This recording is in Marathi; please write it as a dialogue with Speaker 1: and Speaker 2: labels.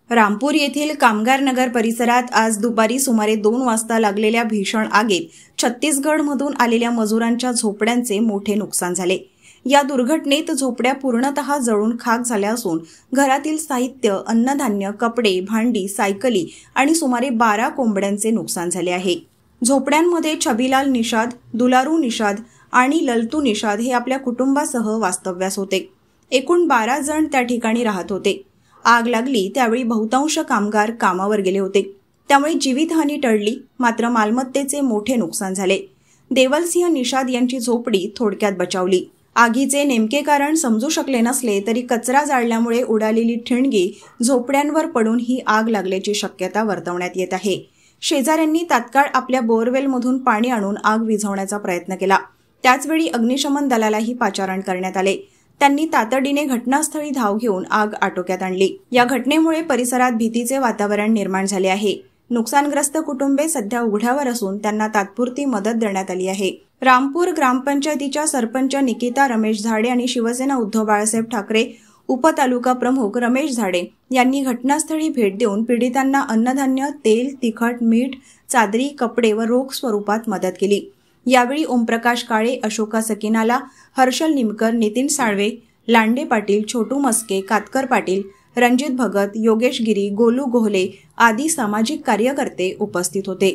Speaker 1: रामपूर येथील कामगार नगर परिसरात आज दुपारी सुमारे 2 वाजता लागलेल्या भीषण आगीत छत्तीसगडमधून आलेल्या मजुरांच्या झोपड्यांचे मोठे नुकसान झाले। या दुर्घटनेत झोपड्या पूर्णतः जळून खाक झाल्या असून घरातील साहित्य, अन्नधान्य, कपडे, भांडी, सायकली आणि सुमारे 12 कोंबड्यांचे नुकसान झाले आहे। झोपड्यांमध्ये छबीलाल निषाद, दुलारू निषाद आणि ललतू निषाद हे आपल्या कुटुंबासह वास्तव्यास होते। एकूण 12 जण त्या ठिकाणी राहत होते। आग लागली त्यावेळी बहुतांश कामगार कामावर गेले होते, त्यामुळे जीवितहानी टळली, मात्र मालमत्तेचे मोठे नुकसान झाले। देवलसिंह निषाद यांची झोपडी थोडक्यात बचावली। आगीचे नेमके कारण समजू शकले नसले तरी कचरा जाळल्यामुळे उडालेली ठिणगी झोपड्यांवर पडून ही आग लागल्याची शक्यता वर्तवण्यात येत आहे। शेजाऱ्यांनी तात्काळ आपल्या बोअरवेलमधून पाणी आणून आग विझवण्याचा प्रयत्न केला। त्याचवेळी अग्निशमन दलालाही पाचारण करण्यात आले। त्यांनी तातडीने घटनास्थळी धाव घेऊन आग आटोक्यात आणली। या घटनेमुळे परिसरात भीतीचे वातावरण निर्माण झाले आहे। नुकसानग्रस्त कुटुंबे सध्या उघड्यावर असून त्यांना तात्पुरती मदत देण्यात आली आहे। रामपूर ग्रामपंचायतीच्या सरपंच निकिता रमेश झाडे आणि शिवसेना उद्धव बाळासाहेब ठाकरे उपतालुका प्रमुख रमेश झाडे यांनी घटनास्थळी भेट देऊन पीडितांना अन्नधान्य, तेल, तिखट, मीठ, चादरी, कपडे व रोख स्वरूपात मदत केली। यावेळी ओमप्रकाश काळे, अशोका सकिनाला, हर्षल निमकर, नितीन साळवे, लांडे पाटील, छोटू मस्के, कातकर पाटील, रणजित भगत, योगेश गिरी, गोलू गोहले आदी सामाजिक कार्यकर्ते उपस्थित होते।